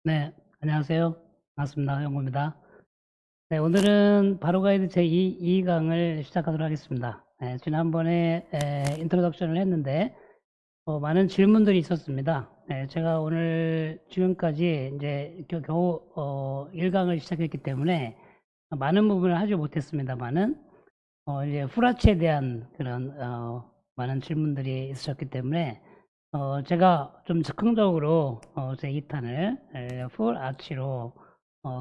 네, 안녕하세요. 반갑습니다. 영구입니다. 네, 오늘은 바로가이드 제2강을 시작하도록 하겠습니다. 네, 지난번에 인트로덕션을 했는데 많은 질문들이 있었습니다. 네, 제가 오늘 지금까지 이제 겨우 1강을 시작했기 때문에 많은 부분을 하지 못했습니다만은 이제 후라치에 대한 그런 많은 질문들이 있으셨기 때문에 제가 좀 즉흥적으로 제 2탄을 풀 아치로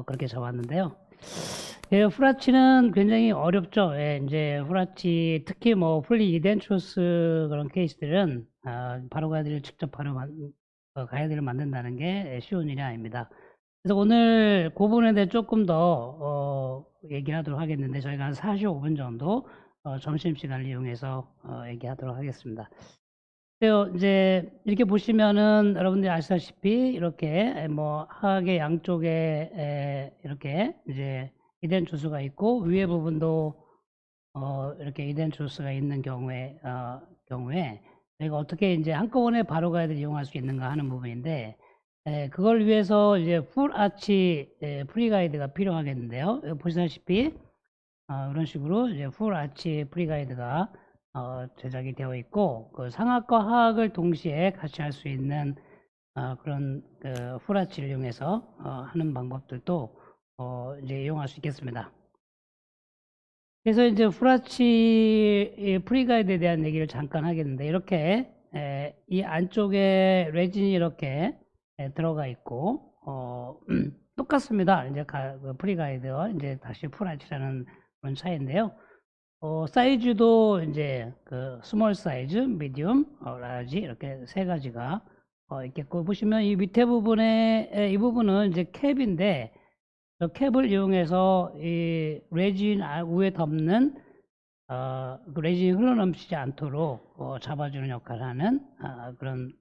그렇게 잡았는데요. 예, 후라치는 굉장히 어렵죠. 예, 이제 후라치 특히 뭐 풀리 이덴초스 그런 케이스들은 바로 가이드를 직접 가이드를 만든다는 게 쉬운 일이 아닙니다. 그래서 오늘 그 부분에 대해 조금 더 얘기를 하도록 하겠는데 저희가 한 45분 정도 점심시간을 이용해서 얘기하도록 하겠습니다. 그래요. 이제 이렇게 보시면은 여러분들이 아시다시피 이렇게 뭐 하악의 양쪽에 이렇게 이제 이덴 주수가 있고 위에 부분도 이렇게 이덴 주수가 있는 경우에 저희가 어떻게 이제 한꺼번에 바로 가이드를 이용할 수 있는가 하는 부분인데 그걸 위해서 이제 풀 아치 프리 가이드가 필요하겠는데요. 여기 보시다시피 이런 식으로 이제 풀 아치 프리 가이드가 제작이 되어 있고 그 상악과 하악을 동시에 같이 할 수 있는 그런 그 풀 아치를 이용해서 하는 방법들도 이제 이용할 수 있겠습니다. 그래서 이제 후라치 프리 가이드에 대한 얘기를 잠깐 하겠는데 이렇게 이 안쪽에 레진이 이렇게 들어가 있고 똑같습니다. 이제 그 프리 가이드와 이제 다시 풀아치라는 그런 차이인데요. 사이즈도 이제 그 스몰 사이즈, 미디움, 라지 이렇게 세 가지가 있겠고 보시면 이 밑에 부분에 이 부분은 이제 캡인데 저 캡을 이용해서 이 레진 위에 덮는 그 레진이 흘러넘치지 않도록 잡아주는 역할을 하는 그런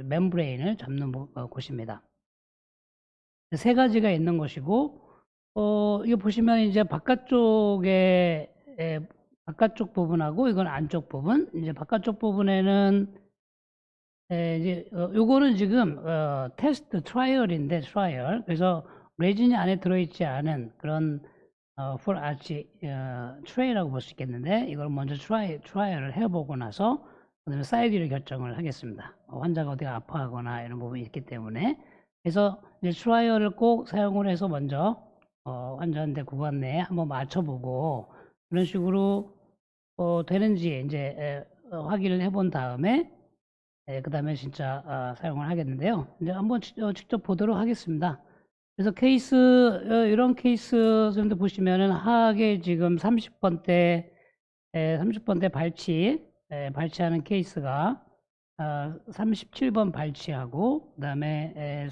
멤브레인을 잡는 곳입니다. 세 가지가 있는 것이고 이거 보시면 이제 바깥쪽 부분하고 이건 안쪽 부분. 이제 바깥쪽 부분에는 이제 요거는 지금 테스트 트라이얼인데 트라이얼. 그래서 레진이 안에 들어있지 않은 그런 풀 아치 트레이라고 볼 수 있겠는데 이걸 먼저 트라이얼을 해보고 나서 그다음에 사이드를 결정을 하겠습니다. 환자가 어디가 아파하거나 이런 부분이 있기 때문에 그래서 이제 트라이얼을 꼭 사용을 해서 먼저 환자한테 구간 내에 한번 맞춰보고 그런 식으로 되는지 이제 확인을 해본 다음에 그 다음에 진짜 사용을 하겠는데요. 이제 한번 직접 보도록 하겠습니다. 그래서 이런 케이스 선생님들 보시면은 하악에 지금 30번대 발치하는 케이스가 37번 발치하고, 그 다음에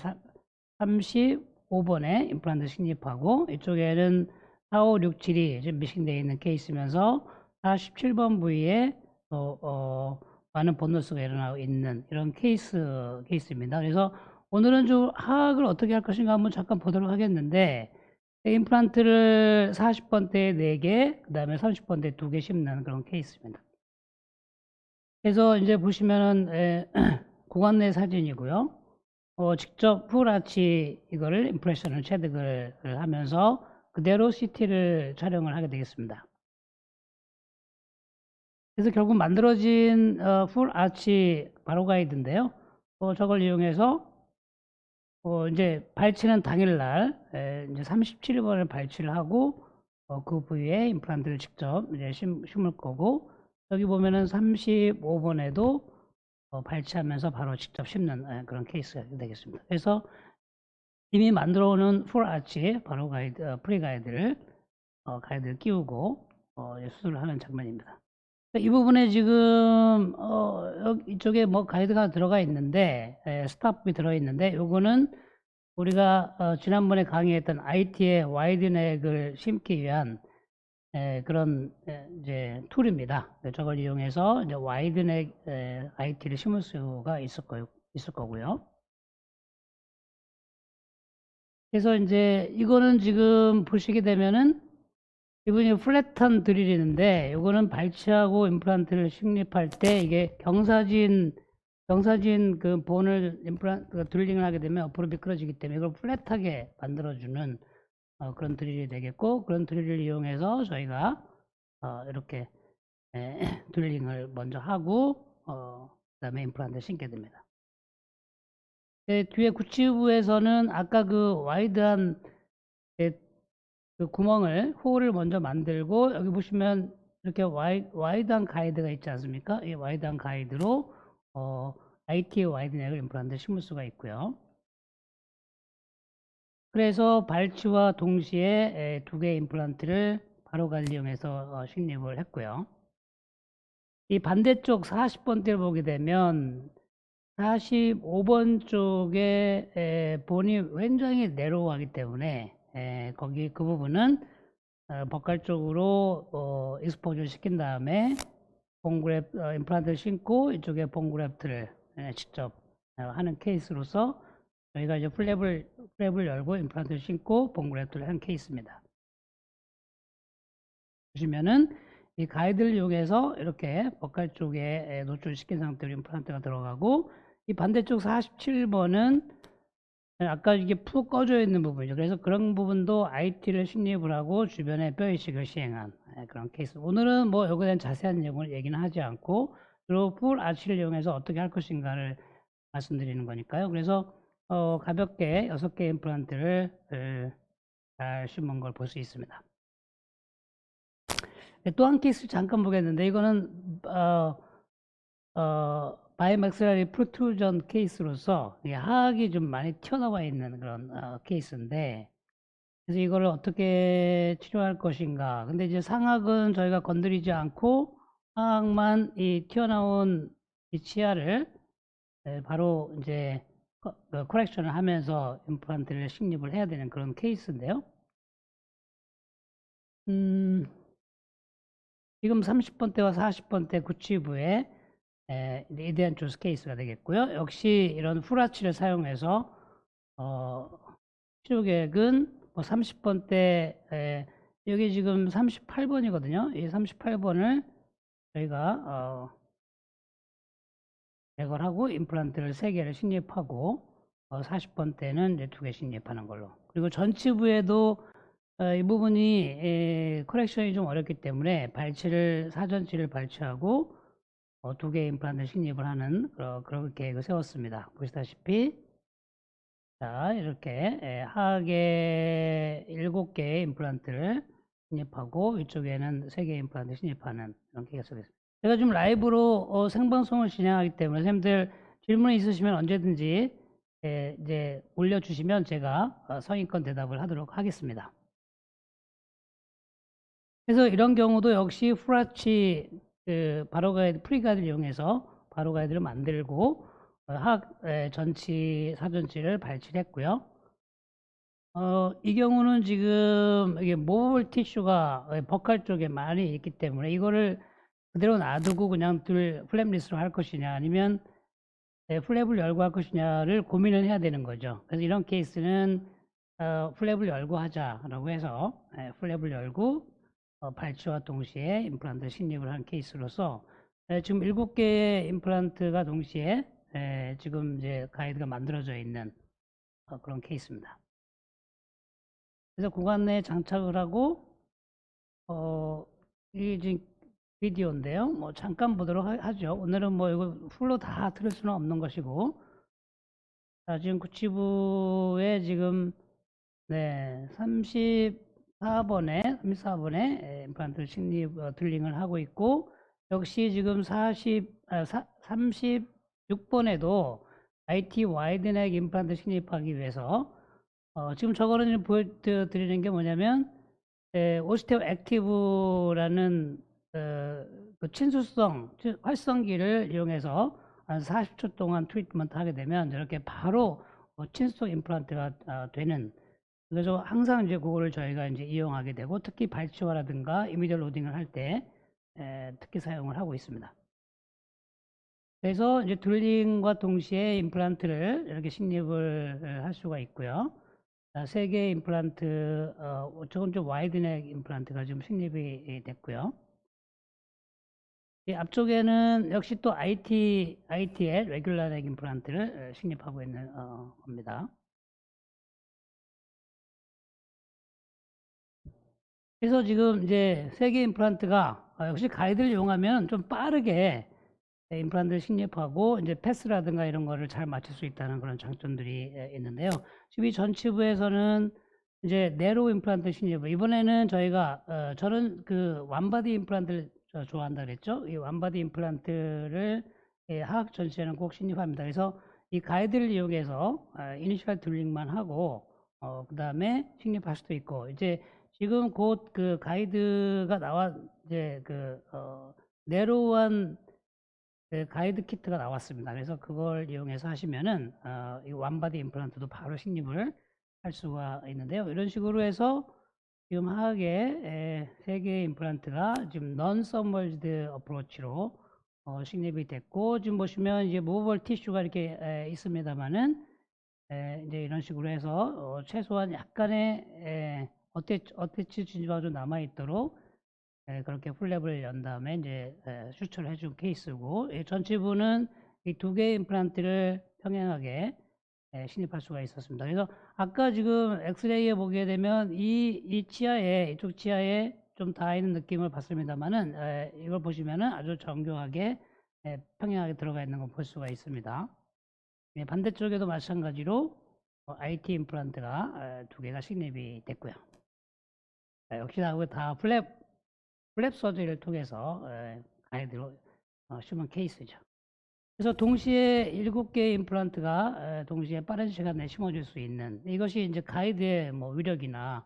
35번에 임플란트 식립하고, 이쪽에는 4, 5, 6, 7이 지금 미싱되어 있는 케이스면서 47번 부위에 많은 본노스가 일어나고 있는 이런 케이스입니다. 그래서 오늘은 좀 하악을 어떻게 할 것인가 한번 잠깐 보도록 하겠는데, 임플란트를 40번대에 4개, 그 다음에 30번대에 2개 심는 그런 케이스입니다. 그래서 이제 보시면은 구간 내 사진이고요. 직접 풀아치 이거를 임프레션을 체득을 하면서 그대로 CT를 촬영을 하게 되겠습니다. 그래서 결국 만들어진 풀아치 바로 가이드인데요. 저걸 이용해서 이제 발치는 당일날 이제 37번을 발치를 하고 그 부위에 임플란트를 직접 이제 심을 거고 여기 보면은 35번에도 발치하면서 바로 직접 심는 그런 케이스가 되겠습니다. 그래서 이미 만들어 놓은 풀 아치 바로 가이드 프리 가이드를 가이드를 끼우고 수술을 하는 장면입니다. 이 부분에 지금 이쪽에 뭐 가이드가 들어가 있는데 스탑이 들어 있는데 요거는 우리가 지난번에 강의했던 IT의 와이드넥을 심기 위한 그런 이제 툴입니다. 저걸 이용해서 이제 와이드넥 IT를 심을 수가 있을 거고요. 그래서 이제 이거는 지금 보시게 되면은 이분이 플랫한 드릴이는데 이거는 발치하고 임플란트를 식립할 때 이게 경사진 경사진 그 본을 드릴링을 하게 되면 옆으로 미끄러지기 때문에 이걸 플랫하게 만들어주는 그런 드릴이 되겠고, 그런 드릴을 이용해서 저희가 이렇게 드릴링을 먼저 하고 그다음에 임플란트를 신게 됩니다. 뒤에 구치부에서는 아까 그 와이드한 그 구멍을 홀을 먼저 만들고, 여기 보시면 이렇게 와이드한 가이드가 있지 않습니까? 이 와이드한 가이드로 IT 와이드넥을 임플란트 심을 수가 있고요. 그래서 발치와 동시에 두 개의 임플란트를 바로가이드를 이용해서 식립을 했고요. 이 반대쪽 40번대를 보게 되면 45번 쪽에 본이 굉장히 내로우하기 때문에 거기 그 부분은 버칼 쪽으로 익스포즈를 시킨 다음에 본그래프 임플란트를 신고 이쪽에 본그래프트를 직접 하는 케이스로서 저희가 이제 플랩을 열고 임플란트를 신고 본그래프트를 한 케이스입니다. 보시면은 이 가이드를 이용해서 이렇게 버칼 쪽에 노출시킨 상태로 임플란트가 들어가고, 이 반대쪽 47번은 아까 이게 푹 꺼져 있는 부분이죠. 그래서 그런 부분도 IT를 식립을 하고 주변에 뼈 이식을 시행한 그런 케이스. 오늘은 뭐 여기에 대한 자세한 내용을 얘기는 하지 않고 주로 풀 아치를 이용해서 어떻게 할 것인가를 말씀드리는 거니까요. 그래서 가볍게 6개 임플란트를 잘 심은 걸 볼 수 있습니다. 또 한 케이스 잠깐 보겠는데, 이거는 바이맥스라리 프루트루전 케이스로서 하악이 좀 많이 튀어나와 있는 그런 케이스인데, 그래서 이걸 어떻게 치료할 것인가. 근데 이제 상악은 저희가 건드리지 않고 하악만 이 튀어나온 이 치아를 바로 이제 커렉션을 하면서 임플란트를 식립을 해야 되는 그런 케이스인데요. 지금 30번대와 40번대 구치부에 이대한 조스 케이스가 되겠고요. 역시 이런 풀아치를 사용해서 치료 계획은 뭐 30번대 여기 지금 38번이거든요. 이 38번을 저희가 제거하고 임플란트를 3개를 식립하고 40번대는 이제 2개 식립하는 걸로. 그리고 전치부에도 이 부분이 커렉션이 좀 어렵기 때문에 사전치를 발치하고 2개의 임플란트 식립을 하는 그런 계획을 세웠습니다. 보시다시피 자, 이렇게 하악에 7개의 임플란트를 식립하고 이쪽에는 3개의 임플란트 신입하는 그런 계획을 세웠습니다. 제가 지금 라이브로 생방송을 진행하기 때문에 선생님들 질문이 있으시면 언제든지 이제 올려주시면 제가 성의껏 대답을 하도록 하겠습니다. 그래서 이런 경우도 역시 후라치 바로가이드 프리가이드를 이용해서 바로가이드를 만들고 전치 사전치를 발치했고요. 이 경우는 지금 이게 모블 티슈가 버칼 쪽에 많이 있기 때문에 이거를 그대로 놔두고 그냥 플랩리스로 할 것이냐, 아니면 플랩을 열고 할 것이냐를 고민을 해야 되는 거죠. 그래서 이런 케이스는 플랩을 열고 하자라고 해서 플랩을 열고 발치와 동시에 임플란트 식립을 한 케이스로서 지금 7개의 임플란트가 동시에 지금 이제 가이드가 만들어져 있는 그런 케이스입니다. 그래서 구간 내에 장착을 하고 이게 지금 비디오인데요. 뭐 잠깐 보도록 하죠. 오늘은 뭐 이거 풀로 다 들을 수는 없는 것이고, 자, 지금 구치부에 지금 34번에 임플란트 식립 드릴링을 하고 있고, 역시 지금 36번에도 IT 와이드넥 임플란트 식립하기 위해서 지금 저거는 보여드리는 게 뭐냐면 오스테오 액티브라는 그 친수성 활성기를 이용해서 한 40초 동안 트리트먼트 하게 되면 이렇게 바로 친수성 임플란트가 되는, 그래서 항상 이제 그거를 저희가 이제 이용하게 되고, 특히 발치화라든가 이미디어 로딩을 할 때 특히 사용을 하고 있습니다. 그래서 이제 드릴링과 동시에 임플란트를 이렇게 식립을 할 수가 있고요. 3개의 임플란트, 조금 좀 와이드넥 임플란트가 지금 식립이 됐고요. 이 앞쪽에는 역시 또 IT의 레귤러 넥 임플란트를 식립하고 있는 겁니다. 그래서 지금 이제 세 개 임플란트가 역시 가이드를 이용하면 좀 빠르게 임플란트를 식립하고 이제 패스라든가 이런 거를 잘 맞출 수 있다는 그런 장점들이 있는데요. 지금 이 전치부에서는 이제 네로 임플란트 식립, 이번에는 저희가 저는 그 완바디 임플란트를 좋아한다 그랬죠. 이 완바디 임플란트를 하악 전체에는 꼭 식립합니다. 그래서 이 가이드를 이용해서 이니셜 툴링만 하고 그 다음에 식립할 수도 있고, 이제 지금 곧 그 가이드가 이제 네로한 그 가이드 키트가 나왔습니다. 그래서 그걸 이용해서 하시면은 이 완바디 임플란트도 바로 식립을 할 수가 있는데요. 이런 식으로 해서 지금 하악의 세 개의 임플란트가 지금 non submerged 어프로치로 식립이 됐고, 지금 보시면 이제 모버블 티슈가 이렇게 있습니다만은 이제 이런 식으로 해서 최소한 약간의 어태치 진주가 좀 남아 있도록 그렇게 플랩을 연 다음에 이제 수출을 해준 케이스고, 전치부는 이 두 개의 임플란트를 평행하게 식립할 수가 있었습니다. 그래서 아까 지금 엑스레이에 보게 되면 이쪽 치아에 좀 닿아 있는 느낌을 받습니다만은 이걸 보시면은 아주 정교하게 평행하게 들어가 있는 걸 볼 수가 있습니다. 반대쪽에도 마찬가지로 IT 임플란트가 두 개가 식립이 됐고요. 역시나 다 플랩 서저리를 통해서 가이드로 심은 케이스죠. 그래서 동시에 7개의 임플란트가 동시에 빠른 시간 내에 심어줄 수 있는, 이것이 이제 가이드의 뭐 위력이나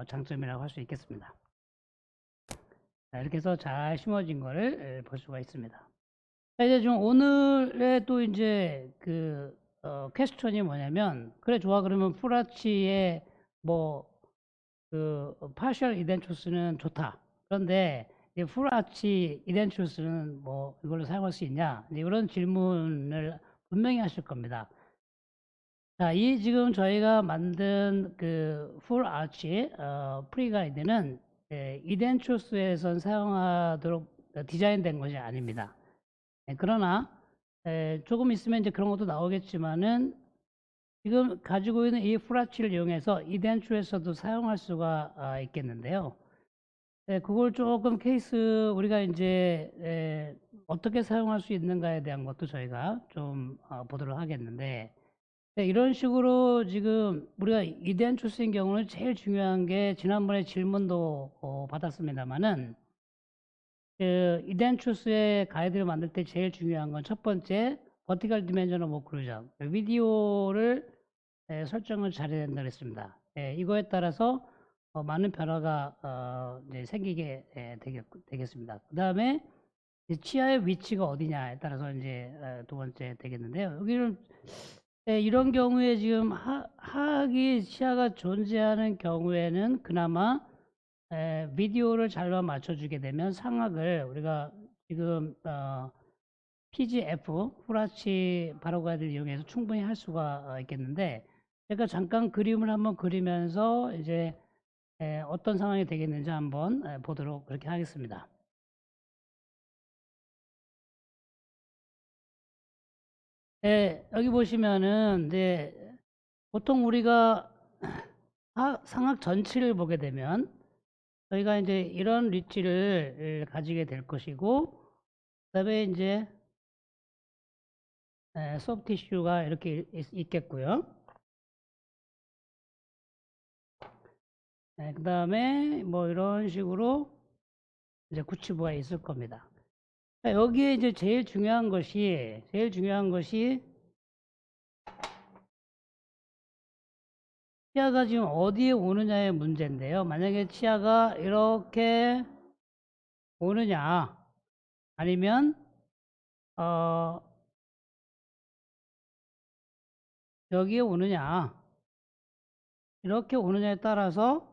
장점이라고 할 수 있겠습니다. 이렇게 해서 잘 심어진 거를 볼 수가 있습니다. 자, 이제 좀 오늘의 또 이제 그 퀘스천이 뭐냐면, 그래 좋아, 그러면 풀아치의 그 파셜 이덴추스는 좋다. 그런데 이 풀아치 이덴추스는 뭐 이걸로 사용할 수 있냐? 이런 질문을 분명히 하실 겁니다. 자, 이 지금 저희가 만든 그 풀아치 프리가이드는 이덴추스에선 사용하도록 디자인된 것이 아닙니다. 그러나 조금 있으면 이제 그런 것도 나오겠지만은 지금 가지고 있는 이 풀아치를 이용해서 이덴추에서도 사용할 수가 있겠는데요. 그걸 조금 케이스 우리가 이제 어떻게 사용할 수 있는가에 대한 것도 저희가 좀 보도록 하겠는데, 이런 식으로 지금 우리가 이덴추스인 경우는 제일 중요한 게, 지난번에 질문도 받았습니다만은 이덴추스의 가이드를 만들 때 제일 중요한 건 첫 번째 버티컬 디멘전을 오클루전, 비디오를 설정을 잘해야 된다고 했습니다. 이거에 따라서 많은 변화가 이제 생기게 되겠습니다. 그 다음에 치아의 위치가 어디냐에 따라서 이제 두 번째 되겠는데요. 여기는 이런 경우에 지금 하악이 치아가 존재하는 경우에는 그나마 비디오를 잘 맞춰주게 되면 상악을 우리가 지금 PGF 후라치 바로가이드를 이용해서 충분히 할 수가 있겠는데, 제가 잠깐 그림을 한번 그리면서 이제 어떤 상황이 되겠는지 한번 보도록 그렇게 하겠습니다. 여기 보시면은 이제 보통 우리가 상악 전치를 보게 되면 저희가 이제 이런 리치를 가지게 될 것이고, 그다음에 이제 소프트 티슈가 이렇게 있겠고요. 그 다음에 뭐 이런 식으로 이제 구치부가 있을 겁니다. 여기에 이제 제일 중요한 것이 치아가 지금 어디에 오느냐의 문제인데요. 만약에 치아가 이렇게 오느냐, 아니면 여기에 오느냐, 이렇게 오느냐에 따라서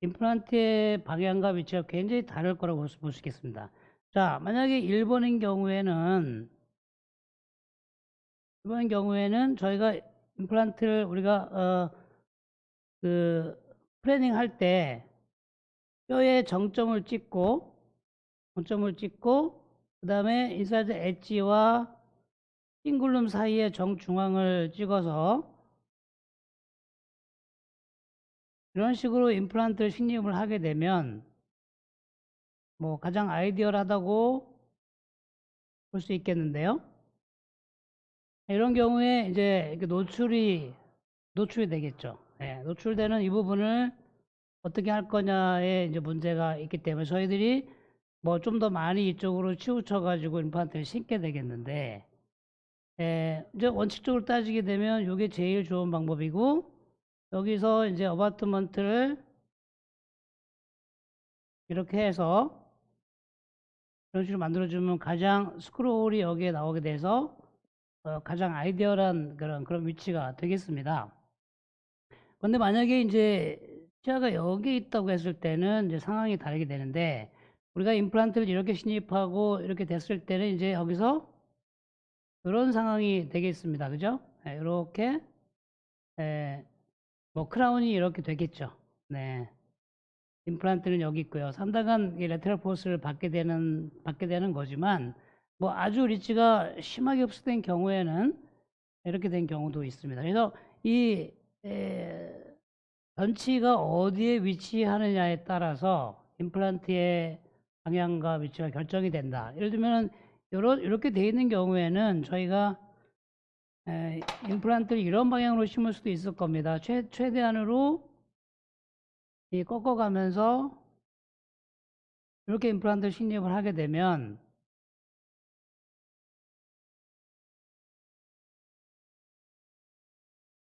임플란트의 방향과 위치가 굉장히 다를 거라고 볼 수 있겠습니다. 자, 만약에 1번인 경우에는 저희가 임플란트를 우리가 그 플래닝 할 때 뼈에 정점을 찍고 정점을 찍고 그 다음에 인사이드 엣지와 싱글룸 사이에 정중앙을 찍어서 이런 식으로 임플란트를 식립을 하게 되면 뭐 가장 아이디얼하다고 볼 수 있겠는데요. 이런 경우에 이제 이렇게 노출이 되겠죠. 예, 노출되는 이 부분을 어떻게 할 거냐에 이제 문제가 있기 때문에 저희들이 뭐 좀 더 많이 이쪽으로 치우쳐 가지고 임플란트를 심게 되겠는데, 이제 원칙적으로 따지게 되면 이게 제일 좋은 방법이고, 여기서 이제 어바트먼트를 이렇게 해서 이런 식으로 만들어주면 가장 스크롤이 여기에 나오게 돼서 가장 아이디어한 그런 위치가 되겠습니다. 근데 만약에 이제 치아가 여기 있다고 했을 때는 이제 상황이 다르게 되는데, 우리가 임플란트를 이렇게 신입하고 이렇게 됐을 때는 이제 여기서 이런 상황이 되겠습니다. 그죠? 네, 이렇게 뭐 크라운이 이렇게 되겠죠. 네. 임플란트는 여기 있고요. 상당한 이 레테럴 포스를 받게 되는 거지만, 뭐 아주 리치가 심하게 흡수된 경우에는 이렇게 된 경우도 있습니다. 그래서 이 전치가 어디에 위치하느냐에 따라서 임플란트의 방향과 위치가 결정이 된다. 예를 들면 이렇게 돼 있는 경우에는 저희가 임플란트를 이런 방향으로 심을 수도 있을 겁니다. 최대한으로 꺾어가면서 이렇게 임플란트를 식립을 하게 되면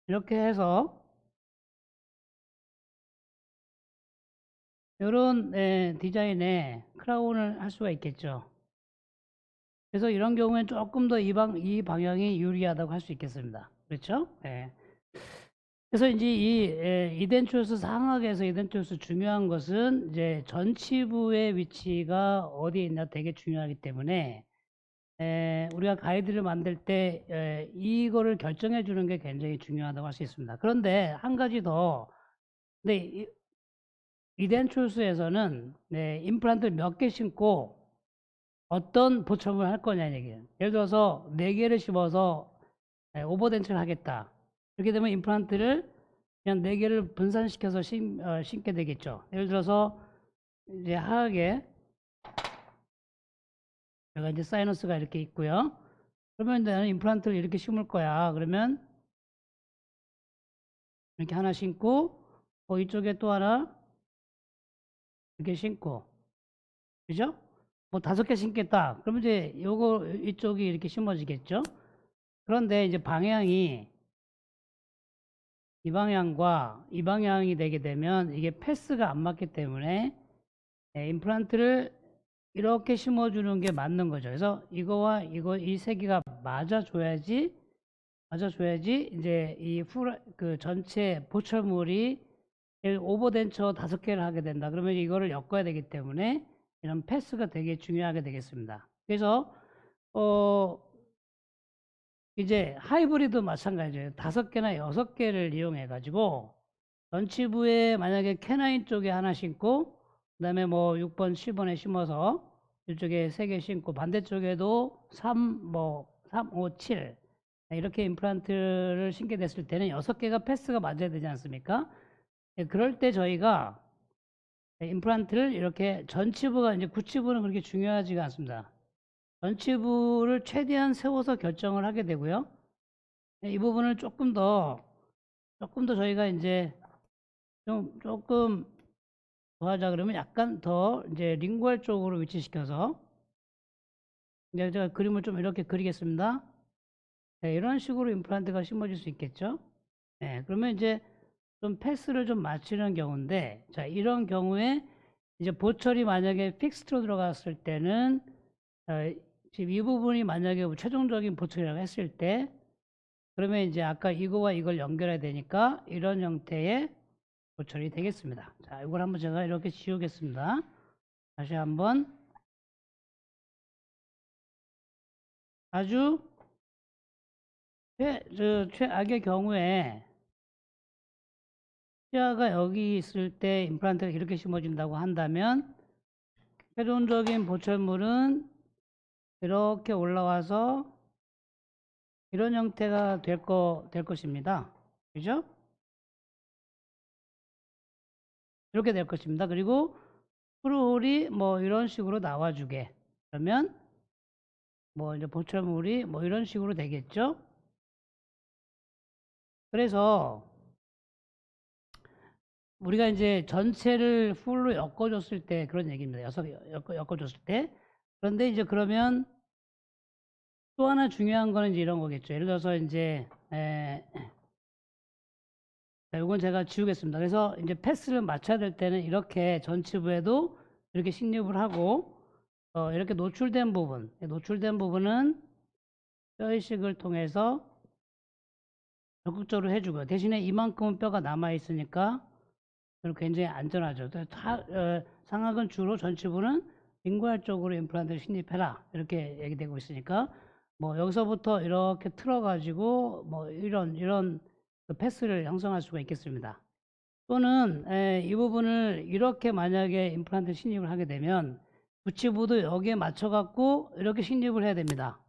이렇게 해서 이런 디자인의 크라운을 할 수가 있겠죠. 그래서 이런 경우에는 조금 더 이 방향이 유리하다고 할 수 있겠습니다. 그렇죠? 네. 그래서 이제 이 이덴초스 상악에서 이덴초스 중요한 것은 이제 전치부의 위치가 어디에 있나 되게 중요하기 때문에 우리가 가이드를 만들 때 이거를 결정해 주는 게 굉장히 중요하다고 할 수 있습니다. 그런데 한 가지 더, 근데 이덴초스에서는 임플란트를 몇 개 심고 어떤 보첨을 할 거냐는 얘기예요. 예를 들어서 4개를 심어서 오버덴처를 하겠다. 이렇게 되면 임플란트를 그냥 4개를 분산시켜서 심게 되겠죠. 예를 들어서 이제 하악에 여기가 이제 사이너스가 이렇게 있고요. 그러면 나는 임플란트를 이렇게 심을 거야. 그러면 이렇게 하나 심고 이쪽에 또 하나 이렇게 심고, 그죠? 뭐 5개 심겠다. 그러면 이제 요거 이쪽이 이렇게 심어지겠죠. 그런데 이제 방향이 이 방향과 이 방향이 되게 되면 이게 패스가 안 맞기 때문에 임플란트를 이렇게 심어주는 게 맞는 거죠. 그래서 이거와 이 세 개가 맞아줘야지 이제 그 전체 보철물이 오버덴처 5개를 하게 된다. 그러면 이거를 엮어야 되기 때문에 이런 패스가 되게 중요하게 되겠습니다. 그래서 이제 하이브리드 마찬가지예요. 5개나 6개를 이용해 가지고 전치부에 만약에 캐나인 쪽에 하나 심고 그다음에 뭐 6번, 7번에 심어서 이쪽에 3개 심고 반대쪽에도 3, 5, 7 이렇게 임플란트를 심게 됐을 때는 6개가 패스가 맞아야 되지 않습니까? 그럴 때 저희가 임플란트를 이렇게 전치부가 이제 구치부는 그렇게 중요하지가 않습니다. 전치부를 최대한 세워서 결정을 하게 되고요. 이 부분을 조금 더 저희가 이제 조금 더 하자 그러면 약간 더 이제 링구얼 쪽으로 위치시켜서 이제 제가 그림을 좀 이렇게 그리겠습니다. 네, 이런 식으로 임플란트가 심어질 수 있겠죠. 네, 그러면 이제 좀 패스를 좀 맞추는 경우인데, 자, 이런 경우에 이제 보철이 만약에 픽스트로 들어갔을 때는 지금 이 부분이 만약에 최종적인 보철이라고 했을 때 그러면 이제 아까 이거와 이걸 연결해야 되니까 이런 형태의 보철이 되겠습니다. 자, 이걸 한번 제가 이렇게 지우겠습니다. 다시 한번 아주 최악의 경우에 치아가 여기 있을 때 임플란트가 이렇게 심어진다고 한다면 최종적인 보철물은 이렇게 올라와서 이런 형태가 될 것입니다. 그죠? 이렇게 될 것입니다. 그리고 프루홀이 뭐 이런 식으로 나와주게. 그러면 뭐 이제 보철물이 뭐 이런 식으로 되겠죠? 그래서 우리가 이제 전체를 풀로 엮어줬을 때 그런 얘기입니다. 엮어줬을 때. 그런데 이제 그러면 또 하나 중요한 거는 이제 이런 거겠죠. 예를 들어서 이제, 자, 이건 제가 지우겠습니다. 그래서 이제 패스를 맞춰야 될 때는 이렇게 전치부에도 이렇게 식립을 하고, 이렇게 노출된 부분은 뼈의식을 통해서 적극적으로 해주고요. 대신에 이만큼은 뼈가 남아있으니까 굉장히 안전하죠. 상악은 주로 전치부는 링구알 쪽으로 임플란트를 식립해라. 이렇게 얘기되고 있으니까, 뭐 여기서부터 이렇게 틀어가지고, 뭐 이런 그 패스를 형성할 수가 있겠습니다. 또는 이 부분을 이렇게 만약에 임플란트 식립을 하게 되면 부치부도 여기에 맞춰갖고 이렇게 식립을 해야 됩니다.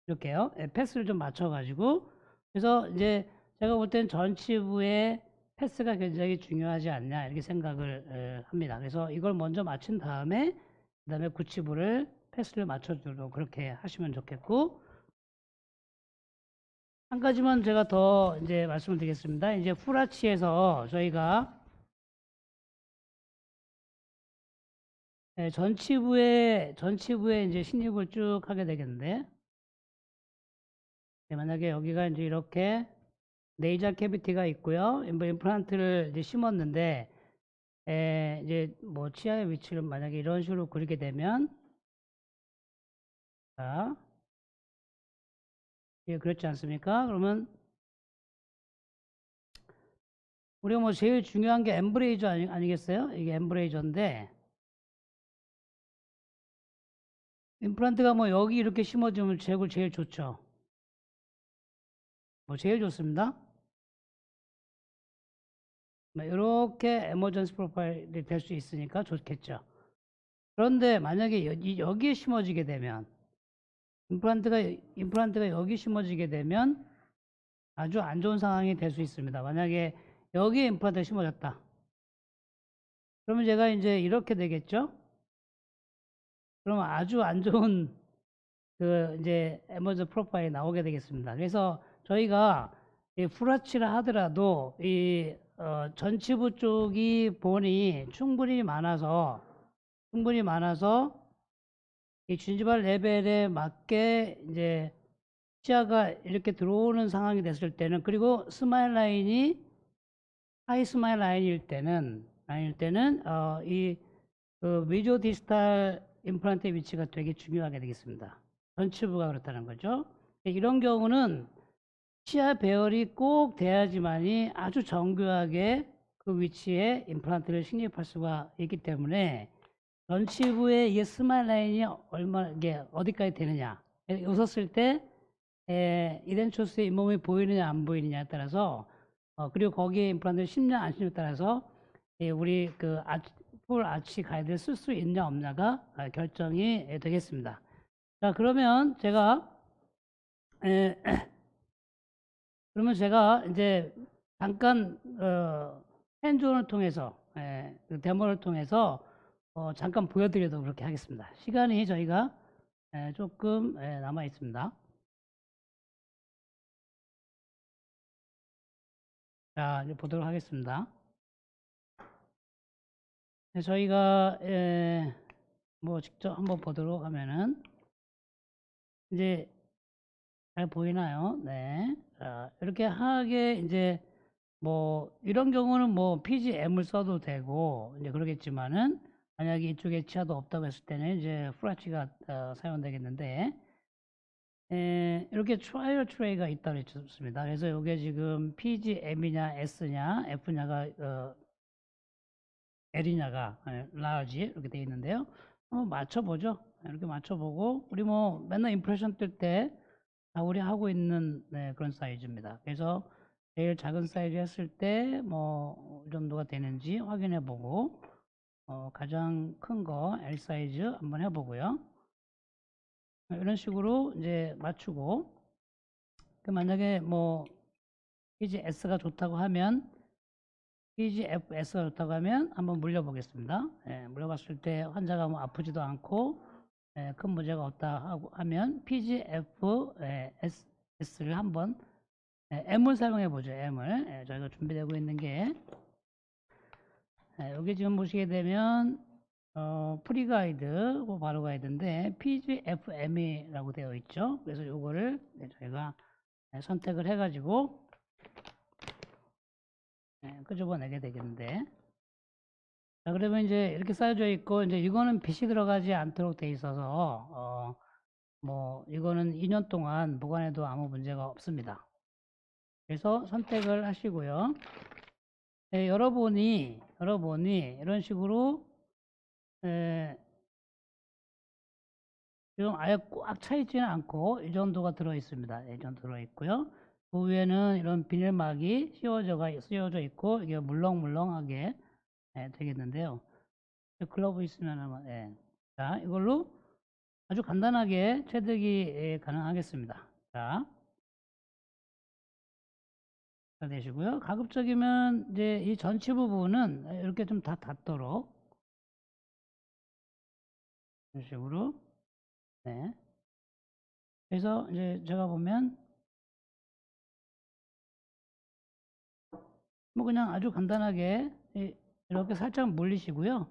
이렇게요. 패스를 좀 맞춰가지고. 그래서 이제 제가 볼 땐 전치부에 패스가 굉장히 중요하지 않냐 이렇게 생각을 합니다. 그래서 이걸 먼저 맞춘 다음에 그다음에 구치부를 패스를 맞춰주도록 그렇게 하시면 좋겠고, 한 가지만 제가 더 이제 말씀을 드리겠습니다. 이제 후라치에서 저희가 전치부에 이제 식립을 쭉 하게 되겠는데, 만약에 여기가 이제 이렇게 네이저 캐비티가 있고요. 임플란트를 이제 심었는데, 이제 뭐 치아의 위치를 만약에 이런 식으로 그리게 되면, 자, 예, 그렇지 않습니까? 그러면 우리가 뭐 제일 중요한 게 엠브레이저 아니겠어요? 이게 엠브레이저인데, 임플란트가 뭐 여기 이렇게 심어주면 제일 좋죠. 뭐 제일 좋습니다. 뭐 이렇게 에머전시 프로파일이 될 수 있으니까 좋겠죠. 그런데 만약에 여기에 심어지게 되면, 임플란트가 여기 심어지게 되면 아주 안 좋은 상황이 될 수 있습니다. 만약에 여기에 임플란트가 심어졌다. 그러면 제가 이제 이렇게 되겠죠? 그러면 아주 안 좋은 그 이제 에머전 프로파일이 나오게 되겠습니다. 그래서 저희가 이 풀아치를 하더라도 이 전치부 쪽이 본이 충분히 많아서 이 진지발 레벨에 맞게 이제 치아가 이렇게 들어오는 상황이 됐을 때는, 그리고 스마일 라인이 하이 스마일 라인일 때는 이그 미조 디스탈 임플란트의 위치가 되게 중요하게 되겠습니다. 전치부가 그렇다는 거죠. 이런 경우는 치아 배열이 꼭 돼야지만이 아주 정교하게 그 위치에 임플란트를 식립할 수가 있기 때문에, 전치부에 이게 스마일 라인이 이게 어디까지 되느냐, 웃었을 때 이덴초스의 잇몸이 보이느냐 안 보이느냐에 따라서, 그리고 거기에 임플란트를 심냐 안 심냐에 따라서 우리 그 풀 아치 가이드를 쓸 수 있냐 없냐가 결정이 되겠습니다. 자, 그러면 제가 이제 잠깐 핸즈온을 통해서 그 데모를 통해서 잠깐 보여드리도록 그렇게 하겠습니다. 시간이 저희가 조금 남아 있습니다. 자, 이제 보도록 하겠습니다. 저희가 뭐 직접 한번 보도록 하면은 이제 잘 보이나요? 네. 자, 이렇게 하게 이제 뭐 이런 경우는 뭐 PGM을 써도 되고 이제 그러겠지만은, 만약에 이쪽에 치아도 없다고 했을 때는 이제 프라치가 사용되겠는데, 이렇게 트라이얼 트레이가 있다고 했습니다. 그래서 이게 지금 PGM이냐 S냐 F냐가 L이냐가 large 이렇게 되어 있는데요. 한번 맞춰보죠. 이렇게 맞춰보고, 우리 뭐 맨날 임프레션 뜰 때 다 우리 하고 있는 그런 사이즈입니다. 그래서 제일 작은 사이즈 했을 때 뭐 이 정도가 되는지 확인해 보고, 가장 큰 거 L 사이즈 한번 해보고요. 이런 식으로 이제 맞추고, 만약에 뭐 PGS가 좋다고 하면, PGFS가 좋다고 하면 한번 물려보겠습니다. 예, 물려봤을 때 환자가 뭐 아프지도 않고 큰 문제가 없다 하면 PGFS를 한번 M을 사용해 보죠. M을 저희가 준비되고 있는 게 여기 지금 보시게 되면 프리가이드, 바로 가이드인데 PGFM이라고 되어 있죠. 그래서 요거를 저희가 선택을 해가지고 끄집어내게 되겠는데, 자, 그러면 이제 이렇게 쌓여져 있고, 이제 이거는 빛이 들어가지 않도록 돼 있어서 뭐 이거는 2년 동안 보관해도 아무 문제가 없습니다. 그래서 선택을 하시고요. 네, 열어보니 이런 식으로 지금 아예 꽉 차 있지는 않고 이 정도가 들어 있습니다. 이 정도 들어 있고요. 그 위에는 이런 비닐막이 씌워져 있고 이게 물렁물렁하게 되겠는데요. 글러브 있으면 아마 자, 이걸로 아주 간단하게 체득이 가능하겠습니다. 자, 되시고요. 가급적이면 이제 이 전치 부분은 이렇게 좀 다 닿도록 이런 식으로 그래서 이제 제가 보면 뭐 그냥 아주 간단하게 이렇게 살짝 물리시고요.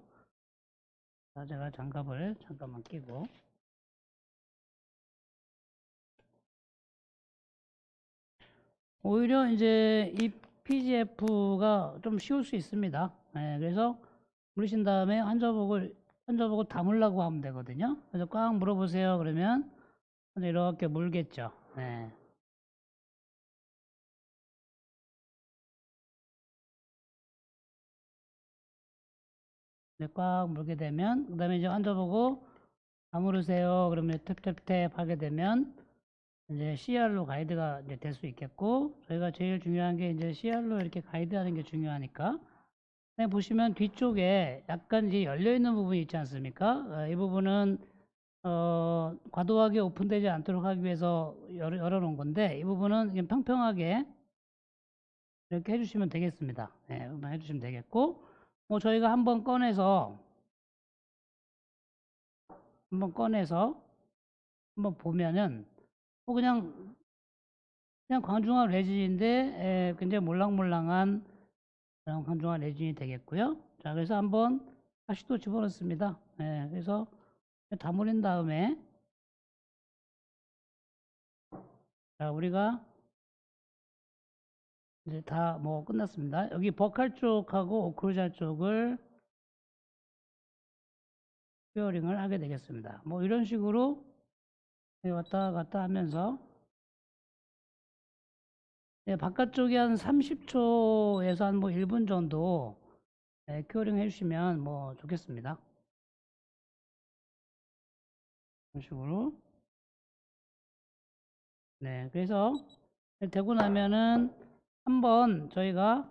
자, 제가 장갑을 잠깐만 끼고 오히려 이제 이 PGF가 좀 쉬울 수 있습니다. 그래서 물리신 다음에 환자복을 담으려고 하면 되거든요. 그래서 꽉 물어보세요. 그러면 이렇게 물겠죠. 꽉 물게 되면, 그 다음에 이제 환자보고 담으세요. 그러면 탭탭탭 하게 되면 이제 CR로 가이드가 이제 될 수 있겠고, 저희가 제일 중요한 게 이제 CR로 이렇게 가이드하는 게 중요하니까. 보시면 뒤쪽에 약간 이제 열려 있는 부분이 있지 않습니까? 이 부분은 과도하게 오픈되지 않도록 하기 위해서 열어 놓은 건데, 이 부분은 그냥 평평하게 이렇게 해주시면 되겠습니다. 해주시면 되겠고, 뭐 저희가 한번 꺼내서 한번 보면은 뭐 그냥 광중화 레진인데 굉장히 몰랑몰랑한 그런 광중화 레진이 되겠고요. 자, 그래서 한번 다시 또 집어넣습니다. 그래서 다물인 다음에 자, 우리가 이제 다 뭐 끝났습니다. 여기 버칼 쪽하고 오클루잘 쪽을 퓨어링을 하게 되겠습니다. 뭐 이런 식으로 왔다 갔다 하면서 바깥쪽에 한 30초에서 한 뭐 1분 정도 큐어링 해주시면 뭐 좋겠습니다. 이런 식으로. 그래서 되고 나면은 한번 저희가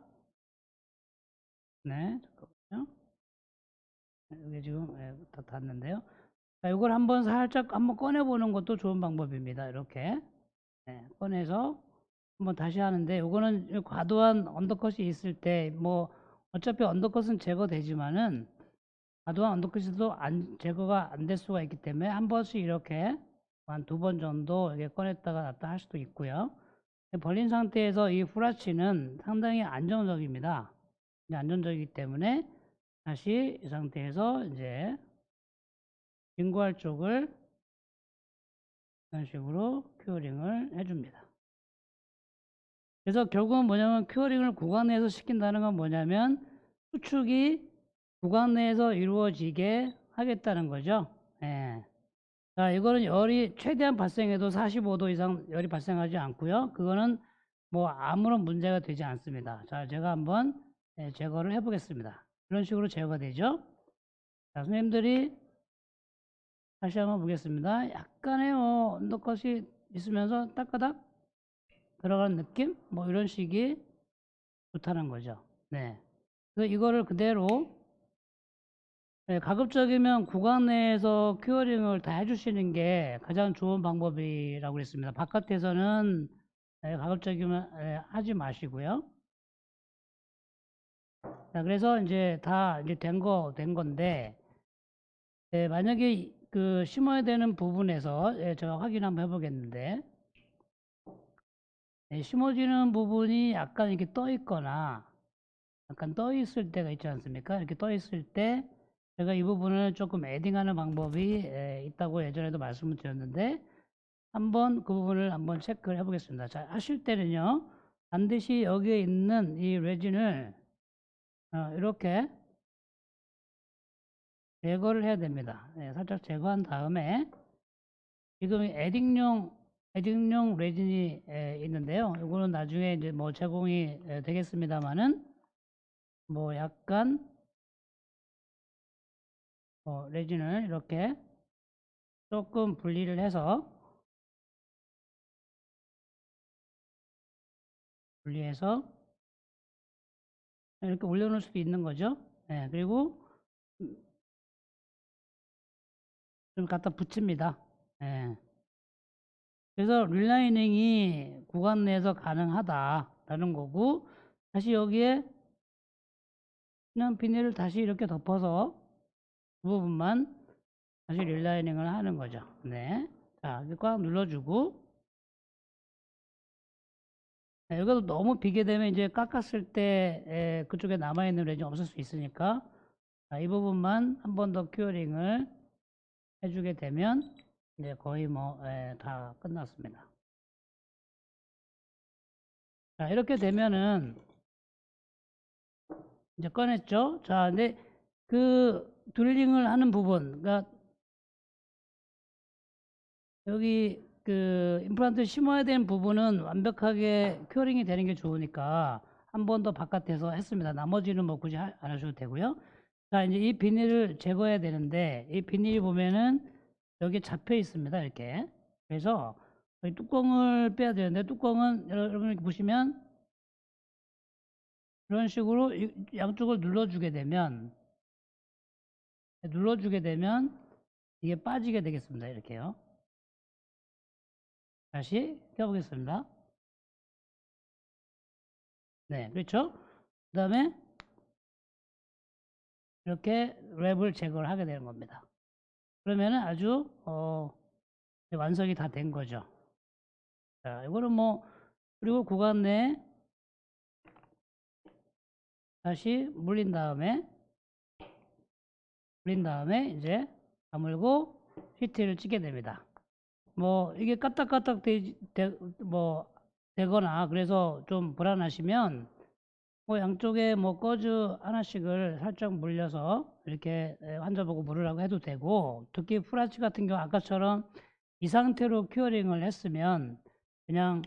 잠깐만요. 여기 지금 다 닿는데요. 자, 이걸 한번 살짝 한번 꺼내 보는 것도 좋은 방법입니다. 이렇게 꺼내서 한번 다시 하는데, 요거는 과도한 언더컷이 있을 때 뭐 어차피 언더컷은 제거되지만은 과도한 언더컷도 제거가 안 될 수가 있기 때문에 한 번씩 이렇게 한 2번 정도 이렇게 꺼냈다가 놨다 할 수도 있고요. 벌린 상태에서 이 후라치는 상당히 안정적입니다. 안정적이기 때문에 다시 이 상태에서 이제 빙고할 쪽을 이런 식으로 큐어링을 해줍니다. 그래서 결국은 뭐냐면 큐어링을 구강 내에서 시킨다는 건 뭐냐면 수축이 구강 내에서 이루어지게 하겠다는 거죠. 자, 이거는 열이 최대한 발생해도 45도 이상 열이 발생하지 않고요. 그거는 뭐 아무런 문제가 되지 않습니다. 자, 제가 한번 제거를 해보겠습니다. 이런 식으로 제거가 되죠. 자, 선생님들이 다시 한번 보겠습니다. 약간의 언더컷이 있으면서 따까닥 들어가는 느낌? 뭐 이런 식이 좋다는 거죠. 그래서 이거를 그대로 가급적이면 구간 내에서 큐어링을 다 해주시는 게 가장 좋은 방법이라고 그랬습니다. 바깥에서는 가급적이면 하지 마시고요. 자, 그래서 이제 다 이제 된 건데, 만약에 그 심어야 되는 부분에서 제가 확인 한번 해보겠는데, 심어지는 부분이 약간 이렇게 떠 있거나, 약간 떠 있을 때가 있지 않습니까? 이렇게 떠 있을 때, 제가 이 부분을 조금 에딩하는 방법이 있다고 예전에도 말씀을 드렸는데, 한번 그 부분을 한번 체크를 해보겠습니다. 자, 하실 때는요, 반드시 여기에 있는 이 레진을 이렇게 제거를 해야 됩니다. 살짝 제거한 다음에 지금 에딩용 레진이 있는데요. 이거는 나중에 이제 뭐 제공이 되겠습니다만은 뭐 약간 레진을 이렇게 조금 분리를 해서 이렇게 올려놓을 수도 있는 거죠. 그리고 좀 갖다 붙입니다. 그래서 릴라이닝이 구간 내에서 가능하다라는 거고, 다시 여기에 그냥 비닐을 다시 이렇게 덮어서 그 부분만 다시 릴라이닝을 하는 거죠. 네. 자, 이렇게 꽉 눌러주고, 이것도 너무 비게 되면 이제 깎았을 때 그쪽에 남아있는 레진이 없을 수 있으니까, 자, 이 부분만 한 번 더 큐어링을 해주게 되면 이제 거의 뭐 다 끝났습니다. 자, 이렇게 되면은 이제 꺼냈죠. 자, 근데 그 드릴링을 하는 부분, 그러니까 여기 그 임플란트 심어야 되는 부분은 완벽하게 큐어링이 되는 게 좋으니까 한 번 더 바깥에서 했습니다. 나머지는 뭐 굳이 안 하셔도 되고요. 자, 이제 이 비닐을 제거해야 되는데 이 비닐이 보면은 여기 잡혀 있습니다. 이렇게. 그래서 이 뚜껑을 빼야 되는데 뚜껑은 여러분 이렇게 보시면 이런 식으로 양쪽을 눌러주게 되면 이게 빠지게 되겠습니다. 이렇게요. 다시 껴보겠습니다. 네, 그렇죠? 그 다음에 이렇게 랩을 제거를 하게 되는 겁니다. 그러면은 아주 완성이 다 된 거죠. 자, 이거는 뭐 그리고 구간 내에 다시 물린 다음에 이제 다물고 시트를 찍게 됩니다. 뭐 이게 까딱까딱 되거나 그래서 좀 불안하시면 뭐 양쪽에 뭐 거즈 하나씩을 살짝 물려서 이렇게 환자보고 물으라고 해도 되고, 특히 프라치 같은 경우 아까처럼 이 상태로 큐어링을 했으면 그냥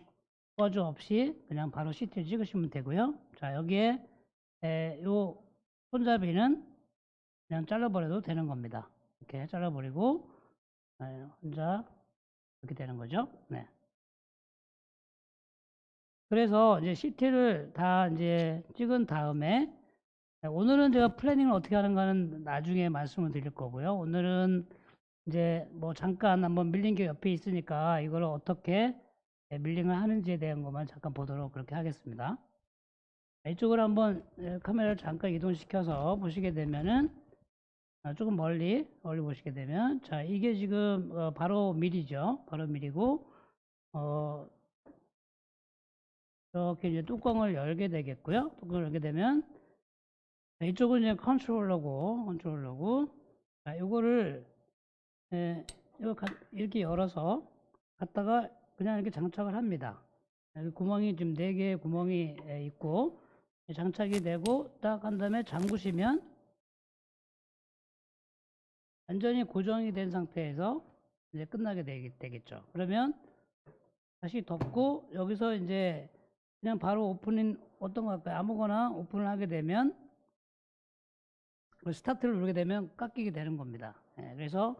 거즈 없이 그냥 바로 CT 찍으시면 되고요. 자, 여기에 요 손잡이는 그냥 잘라버려도 되는 겁니다. 이렇게 잘라버리고 혼자 이렇게 되는 거죠. 네. 그래서 이제 CT를 다 이제 찍은 다음에 오늘은 제가 플래닝을 어떻게 하는가는 나중에 말씀을 드릴 거고요. 오늘은 이제 뭐 잠깐 한번 밀린 게 옆에 있으니까 이걸 어떻게 밀링을 하는지에 대한 것만 잠깐 보도록 그렇게 하겠습니다. 이쪽으로 한번 카메라를 잠깐 이동시켜서 보시게 되면은 조금 멀리 보시게 되면 자, 이게 지금 바로 밀이죠. 바로 밀이고 이렇게 이제 뚜껑을 열게 되겠고요. 뚜껑을 열게 되면 이쪽은 이제 컨트롤러고 자, 요거를 이렇게 열어서 갖다가 그냥 이렇게 장착을 합니다. 여기 구멍이 지금 4개의 구멍이 있고 장착이 되고 딱 한 다음에 잠그시면 완전히 고정이 된 상태에서 이제 끝나게 되겠죠. 그러면 다시 덮고 여기서 이제 그냥 바로 오픈인 어떤 거 할까요? 아무거나 오픈을 하게 되면 스타트를 누르게 되면 깎이게 되는 겁니다. 그래서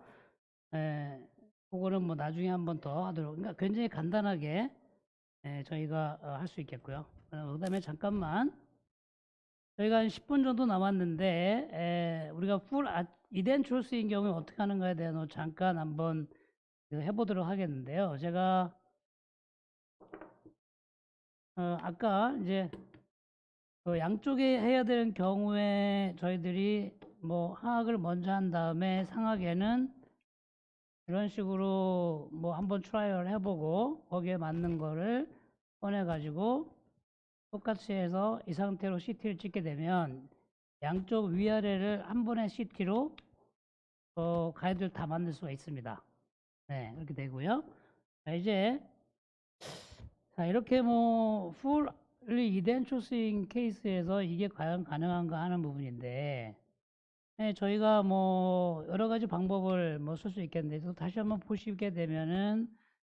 그거는 뭐 나중에 한 번 더 하도록, 그러니까 굉장히 간단하게 저희가 할 수 있겠고요. 그 다음에 잠깐만 저희가 한 10분 정도 남았는데, 우리가 이덴 초스인 경우에 어떻게 하는가에 대해서 잠깐 한번 해보도록 하겠는데요. 제가, 아까 이제 양쪽에 해야 되는 경우에 저희들이 뭐 하악을 먼저 한 다음에 상하게는 이런 식으로 뭐 한번 트라이얼 해보고 거기에 맞는 거를 꺼내 가지고 똑같이 해서 이 상태로 CT를 찍게 되면 양쪽 위아래를 한 번에 CT로 가이드를 다 만들 수가 있습니다. 네, 이렇게 되고요. 자, 이제 이렇게 뭐 fully identchoos인 케이스에서 이게 과연 가능한가 하는 부분인데, 네, 저희가 뭐 여러 가지 방법을 뭐 쓸 수 있겠는데, 또 다시 한번 보시게 되면은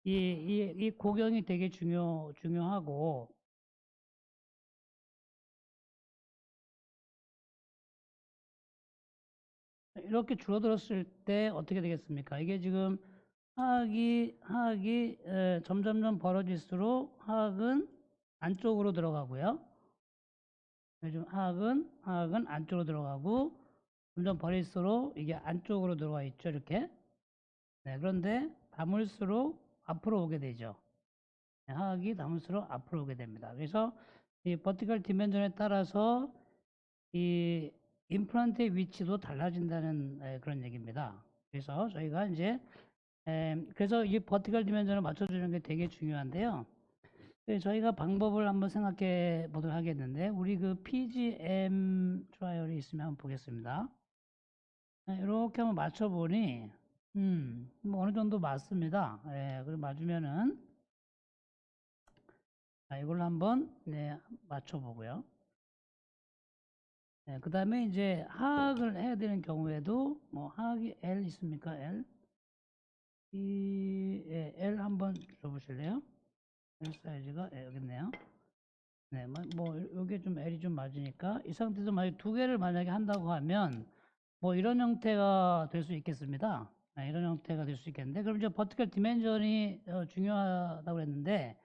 이 고경이 되게 중요하고, 이렇게 줄어들었을 때 어떻게 되겠습니까? 이게 지금 하악이 점점점 벌어질수록 하악은 안쪽으로 들어가고요. 요즘 하악은 안쪽으로 들어가고 점점 벌릴수록 이게 안쪽으로 들어가 있죠. 이렇게. 네, 그런데 담을수록 앞으로 오게 되죠. 네, 하악이 담을수록 앞으로 오게 됩니다. 그래서 이 버티컬 디멘전에 따라서 이 임플란트의 위치도 달라진다는 그런 얘기입니다. 그래서 저희가 이제 그래서 이 버티컬 디멘전을 맞춰주는 게 되게 중요한데요. 저희가 방법을 한번 생각해 보도록 하겠는데, 우리 그 PGM 트라이얼이 있으면 한번 보겠습니다. 이렇게 한번 맞춰보니, 뭐 어느 정도 맞습니다. 그리고 맞으면은, 이걸로 한번, 맞춰보고요. 그 다음에 이제 하악을 해야 되는 경우에도, 뭐 하악이 L 있습니까? L? L 한번 줘보실래요? L 사이즈가, 여기 있네요. 네, 뭐, 요게 좀 L이 좀 맞으니까, 이 상태에서 만약에 두 개를 만약에 한다고 하면, 뭐, 이런 형태가 될 수 있겠습니다. 네, 이런 형태가 될 수 있겠는데, 그럼 이제 버티컬 디멘전이 중요하다고 그랬는데,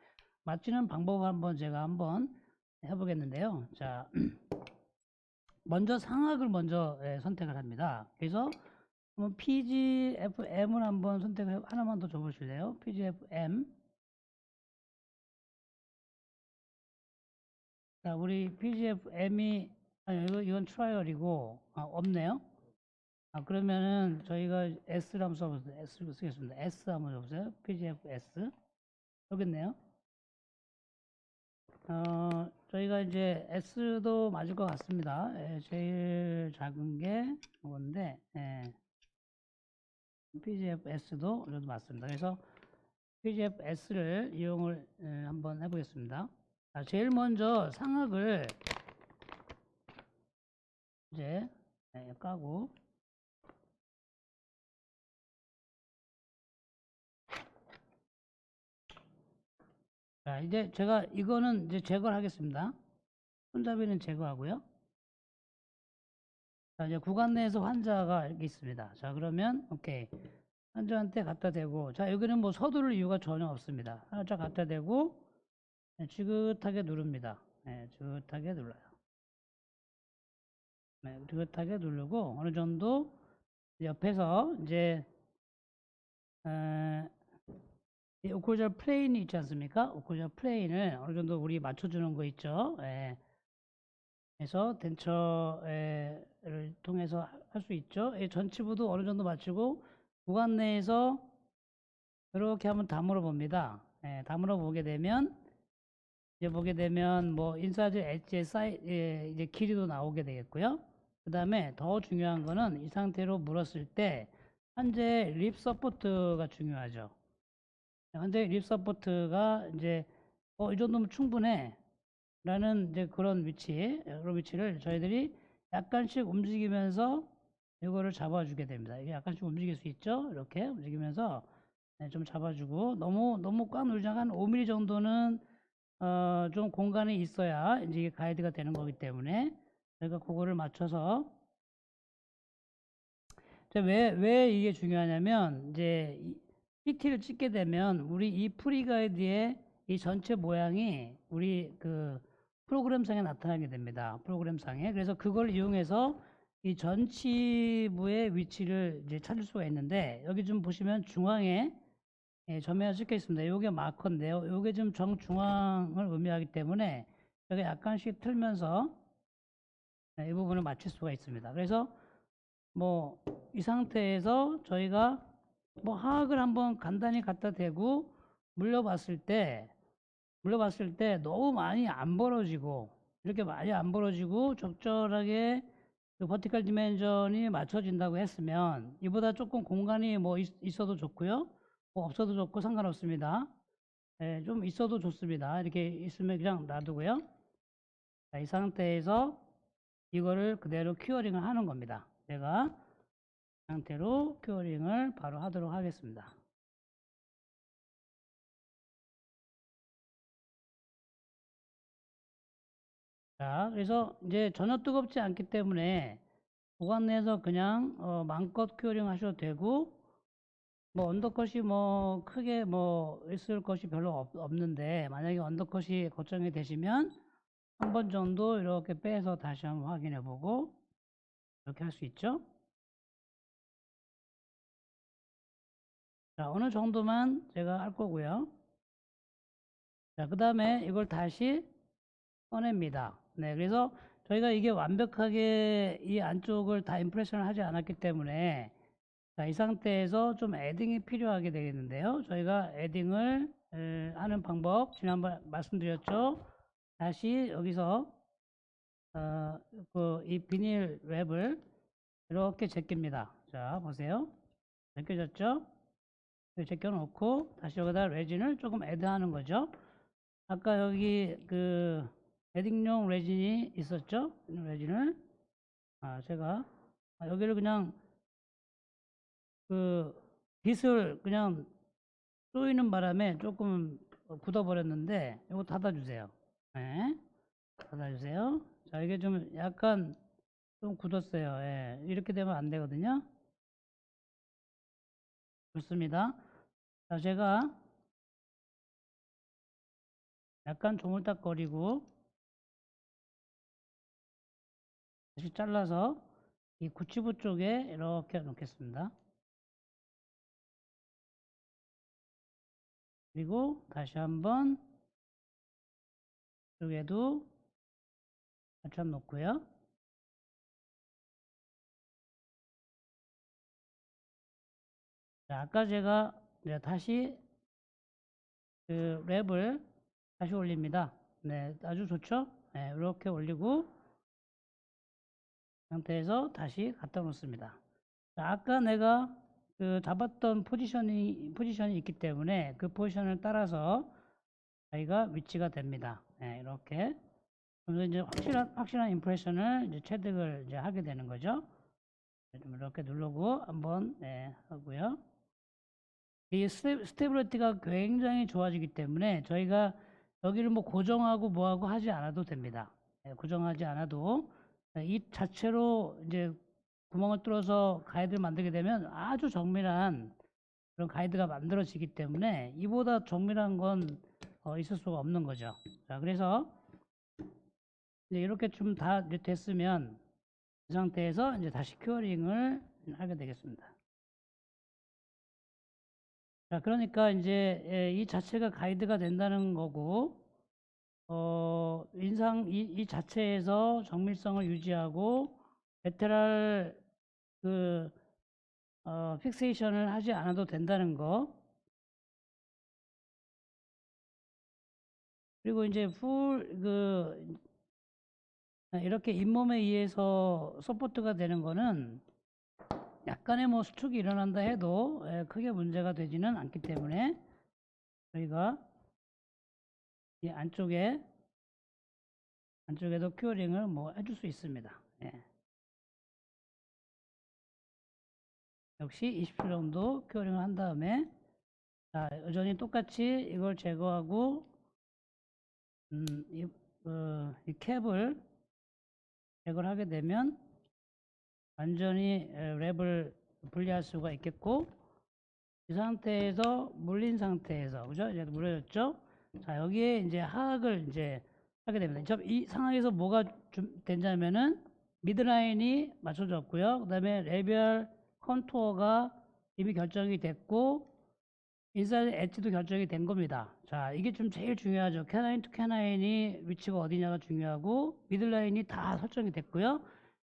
맞추는 방법을 한번 제가 한번 해보겠는데요. 자, 먼저 상악을 먼저 선택을 합니다. 그래서 PGFM을 한번 하나만 더 줘보실래요? PGFM. 자, 우리 PGFM이, 이건 트라이얼이고, 없네요. 그러면은 저희가 S를 한번 써보세요. S 쓰겠습니다. S 한번 써보세요. PGFS. 여기 있네요. 저희가 이제 S도 맞을 것 같습니다. 제일 작은 게 이건데, PGFS도 어느 정도 맞습니다. 그래서 PGFS를 이용을 한번 해보겠습니다. 자, 제일 먼저 상악을 이제 까고, 자, 이제 제가 이거는 이제 제거를 하겠습니다. 손잡이는 제거하고요. 자, 이제 구간 내에서 환자가 이렇게 있습니다. 자, 그러면 오케이. 환자한테 갖다 대고, 자, 여기는 뭐 서두를 이유가 전혀 없습니다. 살짝 갖다 대고 지긋하게 누릅니다. 지긋하게 눌러요. 지긋하게 누르고 어느 정도 옆에서 이제 이 오클루전 플레인이 있지 않습니까? 오클루전 플레인을 어느 정도 우리 맞춰주는 거 있죠. 그래서 덴처를 통해서 할 수 있죠. 전치부도 어느 정도 맞추고 구간 내에서 이렇게 한번 다물어 봅니다. 다물어 보게 되면 뭐 인사이드 엣지의 이제 길이도 나오게 되겠고요. 그 다음에 더 중요한 거는 이 상태로 물었을 때 현재 립 서포트가 중요하죠. 현재 립 서포트가 이제 이 정도면 충분해 라는 이제 그런 위치를 저희들이 약간씩 움직이면서 이거를 잡아주게 됩니다. 이게 약간씩 움직일 수 있죠. 이렇게 움직이면서 좀 잡아주고 너무 꽉 누르지 않고 한 5mm 정도는 좀 공간이 있어야 이제 이게 가이드가 되는 거기 때문에 저희가 그거를 맞춰서 왜 이게 중요하냐면 이제 PT를 찍게 되면 우리 이 프리 가이드의 이 전체 모양이 우리 그 프로그램상에 나타나게 됩니다. 프로그램상에. 그래서 그걸 이용해서 이 전치부의 위치를 이제 찾을 수가 있는데, 여기 좀 보시면 중앙에 점에가 찍혀 있습니다. 이게 마커인데요. 이게 좀 정중앙을 의미하기 때문에 여기 약간씩 틀면서 이 부분을 맞출 수가 있습니다. 그래서 뭐 이 상태에서 저희가 뭐 하악을 한번 간단히 갖다 대고 물려봤을 때 너무 많이 안 벌어지고, 이렇게 많이 안 벌어지고 적절하게 그 버티컬 디멘전이 맞춰진다고 했으면, 이보다 조금 공간이 뭐 있어도 좋고요, 뭐 없어도 좋고 상관없습니다. 좀 있어도 좋습니다. 이렇게 있으면 그냥 놔두고요. 자, 이 상태에서 이거를 그대로 큐어링을 하는 겁니다. 제가 이 상태로 큐어링을 바로 하도록 하겠습니다. 자, 그래서 이제 전혀 뜨겁지 않기 때문에 보관 내에서 그냥 마음껏 큐어링 하셔도 되고, 뭐 언더컷이 뭐 크게 뭐 있을 것이 별로 없는데, 만약에 언더컷이 걱정이 되시면 한 번 정도 이렇게 빼서 다시 한번 확인해 보고 이렇게 할 수 있죠. 자, 어느 정도만 제가 할 거고요. 자, 그 다음에 이걸 다시 꺼냅니다. 네, 그래서 저희가 이게 완벽하게 이 안쪽을 다 임프레션을 하지 않았기 때문에, 자, 이 상태에서 좀 에딩이 필요하게 되겠는데요. 저희가 에딩을 하는 방법 지난번에 말씀드렸죠. 다시 여기서 이 비닐 랩을 이렇게 제낍니다. 자, 보세요. 제껴졌죠? 제껴놓고 다시 여기다 레진을 조금 애드하는 거죠. 아까 여기 그 에딩용 레진이 있었죠? 레진을 제가 여기를 그냥 그 빗을 그냥 쏘이는 바람에 조금 굳어버렸는데, 이거 닫아주세요. 네, 닫아주세요. 자, 이게 좀 약간 좀 굳었어요. 예, 이렇게 되면 안 되거든요. 좋습니다. 자, 제가 약간 조물딱거리고 다시 잘라서 이 구치부 쪽에 이렇게 놓겠습니다. 그리고 다시 한번 이쪽에도 맞춰 놓고요. 자, 아까 제가 이제 다시 그 랩을 다시 올립니다. 네, 아주 좋죠? 네, 이렇게 올리고 상태에서 다시 갖다 놓습니다. 자, 아까 내가 그 잡았던 포지션이 있기 때문에 그 포지션을 따라서 저희가 위치가 됩니다. 네, 이렇게. 그래서 이제 확실한 임프레션을 이제 체득을 이제 하게 되는 거죠. 좀 이렇게 누르고 한번 하고요. 이 스테빌리티가 굉장히 좋아지기 때문에 저희가 여기를 뭐 고정하고 뭐하고 하지 않아도 됩니다. 고정하지 않아도 이 자체로 이제 구멍을 뚫어서 가이드를 만들게 되면 아주 정밀한 그런 가이드가 만들어지기 때문에 이보다 정밀한 건 있을 수가 없는 거죠. 자, 그래서 이제 이렇게 좀 다 됐으면 이 상태에서 이제 다시 큐어링을 하게 되겠습니다. 자, 그러니까 이제 이 자체가 가이드가 된다는 거고, 이 자체에서 정밀성을 유지하고 레테럴 그 픽세이션을 하지 않아도 된다는 거. 그리고 이제 이렇게 잇몸에 의해서 서포트가 되는 거는 약간의 뭐 수축이 일어난다 해도 크게 문제가 되지는 않기 때문에 저희가 이 안쪽에도 큐어링을 뭐 해줄 수 있습니다. 예. 역시 20초 정도 큐어링을 한 다음에, 자, 여전히 똑같이 이걸 제거하고 이 캡을 제거를 하게 되면 완전히 랩을 분리할 수가 있겠고, 이 상태에서 물린 상태에서, 그죠? 이제 물려졌죠? 자, 여기에 이제 하악을 이제 하게 됩니다. 이 상황에서 뭐가 된다면은 미드라인이 맞춰졌고요. 그 다음에 레벨 컨투어가 이미 결정이 됐고 인사이드 엣지도 결정이 된 겁니다. 자, 이게 좀 제일 중요하죠. 캐나인 투 캐나인이 위치가 어디냐가 중요하고 미들라인이 다 설정이 됐고요.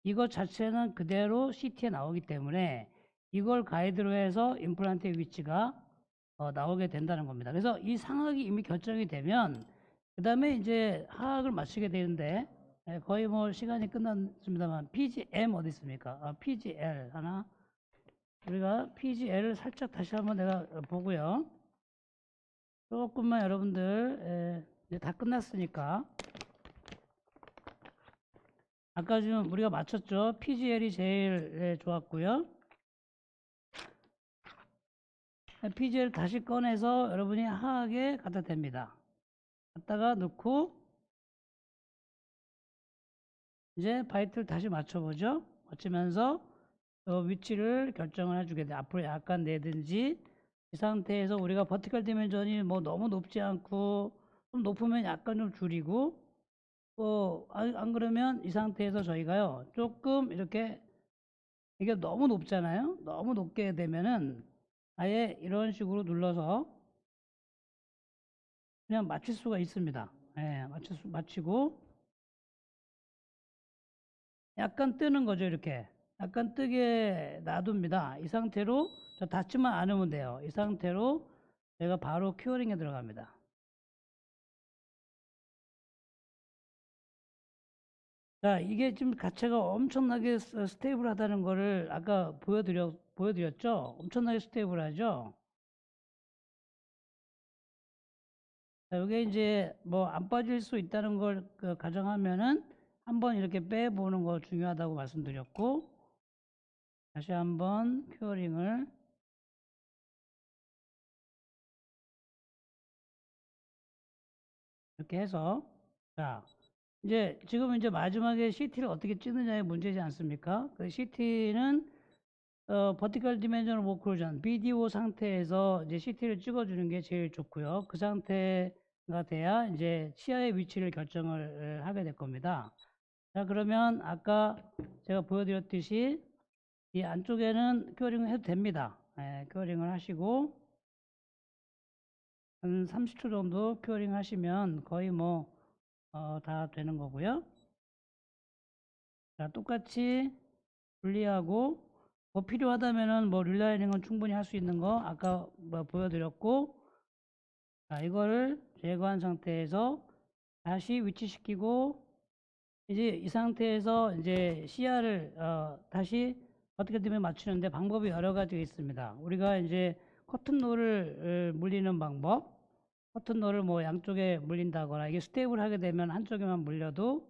이것 자체는 그대로 CT에 나오기 때문에 이걸 가이드로 해서 임플란트의 위치가 나오게 된다는 겁니다. 그래서 이 상황이 이미 결정이 되면 그 다음에 이제 하악을 맞추게 되는데 거의 뭐 시간이 끝났습니다만 PGM 어디 있습니까? PGL 하나 우리가 PGL을 살짝 다시 한번 내가 보고요. 조금만 여러분들 이제 다 끝났으니까 아까 지금 우리가 맞췄죠. PGL이 제일 좋았고요. PGL 다시 꺼내서 여러분이 하악에 갖다 댑니다. 갖다가 넣고 이제 바이트를 다시 맞춰보죠. 맞추면서 위치를 결정을 해주게 돼. 앞으로 약간 내든지 이 상태에서 우리가 버티컬 디멘전이 뭐 너무 높지 않고 좀 높으면 약간 좀 줄이고 안 그러면 이 상태에서 저희가요 조금 이렇게 이게 너무 높잖아요. 너무 높게 되면은 아예 이런 식으로 눌러서 그냥 맞출 수가 있습니다. 예, 맞추고 약간 뜨는 거죠. 이렇게 약간 뜨게 놔둡니다. 이 상태로 닿지만 않으면 돼요. 이 상태로 제가 바로 큐어링에 들어갑니다. 자, 이게 지금 가체가 엄청나게 스테이블하다는 거를 아까 보여드렸죠? 엄청나게 스테이블하죠? 자, 이게 이제 뭐 안 빠질 수 있다는 걸 가정하면은 한번 이렇게 빼보는 거 중요하다고 말씀드렸고, 다시 한번 큐어링을 이렇게 해서, 자, 이제 지금 이제 마지막에 CT를 어떻게 찍느냐의 문제지 않습니까? 그 CT는 버티컬 디멘전을 모클로전 BDO 상태에서 이제 CT를 찍어주는 게 제일 좋고요. 그 상태가 돼야 이제 치아의 위치를 결정을 하게 될 겁니다. 자, 그러면 아까 제가 보여드렸듯이 이 안쪽에는 큐어링을 해도 됩니다. 큐어링을 하시고 한 30초 정도 큐어링 하시면 거의 뭐 다 되는 거고요. 자, 똑같이 분리하고 뭐 필요하다면은 뭐 릴라이닝은 충분히 할 수 있는 거 아까 뭐 보여드렸고, 자, 이거를 제거한 상태에서 다시 위치시키고 이제 이 상태에서 이제 CR을 다시 어떻게 되면 맞추는데 방법이 여러 가지가 있습니다. 우리가 이제 커튼롤을 물리는 방법, 커튼롤을 뭐 양쪽에 물린다거나 이게 스테이블 하게 되면 한쪽에만 물려도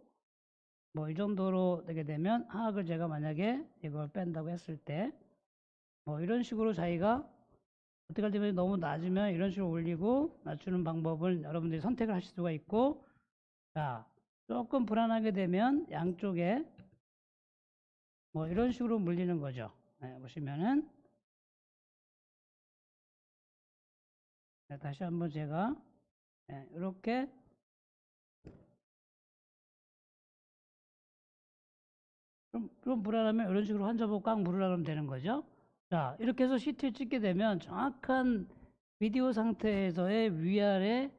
뭐 이 정도로 되게 되면 하악을 제가 만약에 이걸 뺀다고 했을 때 뭐 이런 식으로 자기가 어떻게 할 때면 너무 낮으면 이런 식으로 올리고 낮추는 방법을 여러분들이 선택을 하실 수가 있고, 자, 조금 불안하게 되면 양쪽에 뭐 이런 식으로 물리는 거죠. 보시면은 다시 한번 제가 이렇게 좀 불안하면 이런 식으로 환자복 꽉 물으라 그러면 되는 거죠. 자, 이렇게 해서 CT를 찍게 되면 정확한 비디오 상태에서의 위아래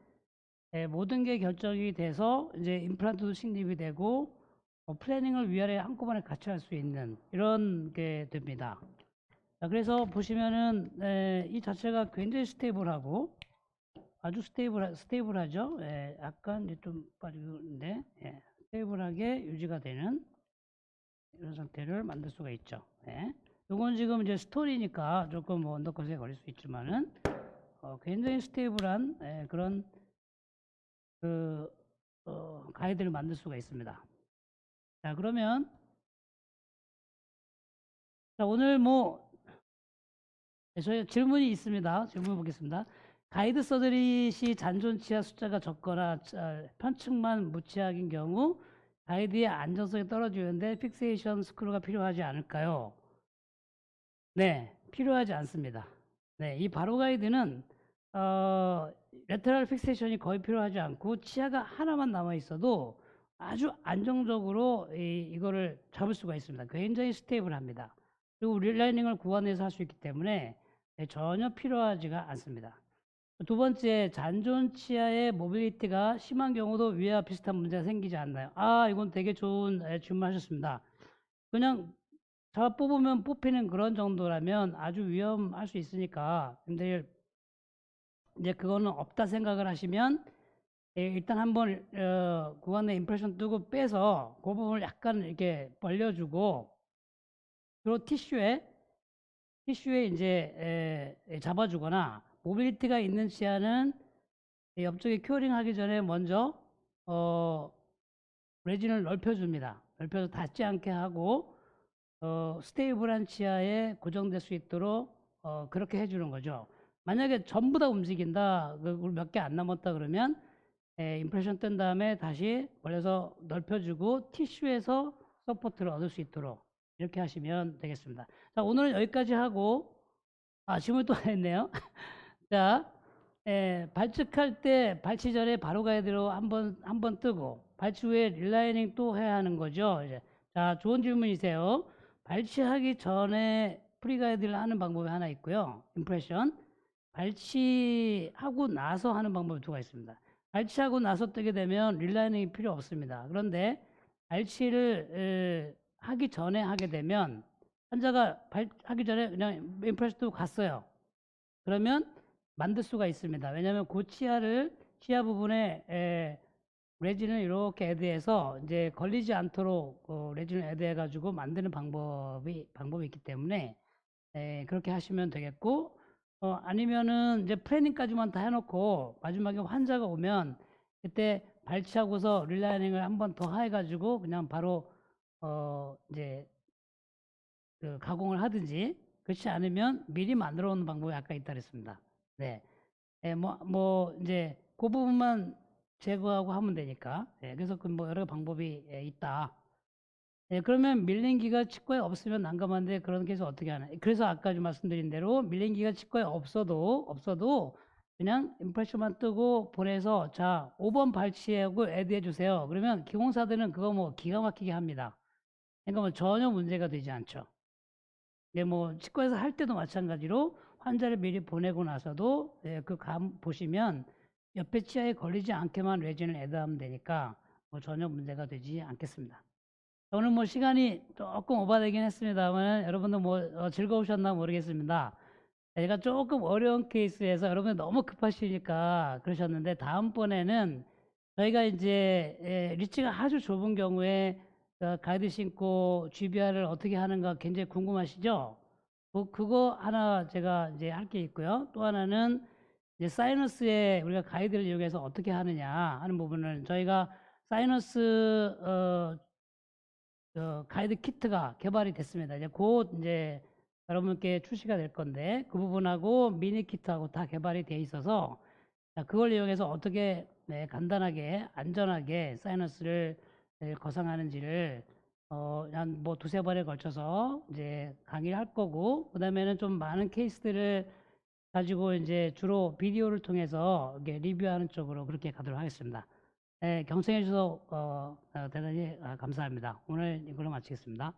모든 게 결정이 돼서 이제 임플란트도 식립이 되고 플래닝을 위아래 한꺼번에 같이 할 수 있는 이런 게 됩니다. 자, 그래서 보시면은 이 자체가 굉장히 스테이블하고 아주 스테이블하죠. 약간 이제 좀 빠지는데 스테이블하게 유지가 되는 이런 상태를 만들 수가 있죠. 이건 지금 이제 스토리니까 조금 뭐 언더컷에 걸릴 수 있지만은 굉장히 스테이블한 그런 그 가이드를 만들 수가 있습니다. 자, 그러면 자, 오늘 뭐 저희 질문이 있습니다. 질문 보겠습니다. 가이드 서저리 시 잔존 치아 숫자가 적거나 편측만 무치약인 경우 가이드의 안정성이 떨어지는데 픽세이션 스크루가 필요하지 않을까요? 네, 필요하지 않습니다. 네, 이 바로 가이드는 레터럴 픽세이션이 거의 필요하지 않고 치아가 하나만 남아 있어도 아주 안정적으로 이거를 잡을 수가 있습니다. 굉장히 스테이블합니다. 그리고 릴라이닝을 구간에서 할 수 있기 때문에 전혀 필요하지가 않습니다. 두 번째, 잔존 치아의 모빌리티가 심한 경우도 위와 비슷한 문제가 생기지 않나요? 아, 이건 되게 좋은 질문하셨습니다. 그냥 잡아 뽑으면 뽑히는 그런 정도라면 아주 위험할 수 있으니까, 근데 이제 그거는 없다 생각을 하시면 일단 한번 구간에 임프레션 뜨고 빼서 그 부분을 약간 이렇게 벌려주고, 그리고 티슈에 이제 잡아주거나, 모빌리티가 있는 치아는 옆쪽에 큐어링 하기 전에 먼저 레진을 넓혀줍니다. 넓혀서 닿지 않게 하고 스테이블한 치아에 고정될 수 있도록 그렇게 해주는 거죠. 만약에 전부 다 움직인다, 몇 개 안 남았다 그러면 임프레션 뜬 다음에 다시 벌려서 넓혀주고 티슈에서 서포트를 얻을 수 있도록 이렇게 하시면 되겠습니다. 자, 오늘은 여기까지 하고, 질문 또 했네요. 자, 발측할 때 발치 전에 바로 가이드로 한번 뜨고, 발치 후에 릴라이닝 또 해야 하는 거죠. 이제. 자, 좋은 질문이세요. 발치하기 전에 프리가이드를 하는 방법이 하나 있고요. 임프레션. 발치하고 나서 하는 방법이 두 가지 있습니다. 발치하고 나서 뜨게 되면 릴라이닝이 필요 없습니다. 그런데 발치를 하기 전에 하게 되면 환자가 하기 전에 그냥 임프레션 뜨고 갔어요. 그러면 만들 수가 있습니다. 왜냐하면 그 치아 부분에 레진을 이렇게 애드해서 이제 걸리지 않도록 레진을 애드해 가지고 만드는 방법이 있기 때문에 그렇게 하시면 되겠고, 아니면은 이제 플래닝까지만 다 해놓고 마지막에 환자가 오면 그때 발치하고서 릴라이닝을 한 번 더 해가지고 그냥 바로 이제 그 가공을 하든지, 그렇지 않으면 미리 만들어 놓는 방법이 아까 있다 그랬습니다. 네. 이제 그 부분만 제거하고 하면 되니까. 그래서 그 뭐 여러 방법이 있다. 그러면 밀린기가 치과에 없으면 난감한데 그런 케이스 어떻게 하나? 그래서 아까 좀 말씀드린 대로 밀린기가 치과에 없어도 그냥 임프레션만 뜨고 보내서 자 5번 발치하고 애드해 주세요. 그러면 기공사들은 그거 뭐 기가 막히게 합니다. 그러니까 뭐 전혀 문제가 되지 않죠. 뭐 치과에서 할 때도 마찬가지로 환자를 미리 보내고 나서도 그 감 보시면 옆에 치아에 걸리지 않게만 레진을 애드하면 되니까 뭐 전혀 문제가 되지 않겠습니다. 오늘 뭐 시간이 조금 오버되긴 했습니다만 여러분들 뭐 즐거우셨나 모르겠습니다. 제가 조금 어려운 케이스에서 여러분이 너무 급하시니까 그러셨는데, 다음번에는 저희가 이제 리치가 아주 좁은 경우에 가이드 신고 GBR을 어떻게 하는가 굉장히 궁금하시죠? 그거 하나 제가 이제 할 게 있고요. 또 하나는 이제 사이너스에 우리가 가이드를 이용해서 어떻게 하느냐 하는 부분을 저희가 사이너스 가이드 키트가 개발이 됐습니다. 이제 곧 이제 여러분께 출시가 될 건데 그 부분하고 미니 키트하고 다 개발이 돼 있어서 그걸 이용해서 어떻게 간단하게 안전하게 사이너스를 거상하는지를 한 뭐 두세 번에 걸쳐서 이제 강의를 할 거고, 그 다음에는 좀 많은 케이스들을 가지고 이제 주로 비디오를 통해서 이렇게 리뷰하는 쪽으로 그렇게 가도록 하겠습니다. 경청해 주셔서 대단히 감사합니다. 오늘 이걸로 마치겠습니다.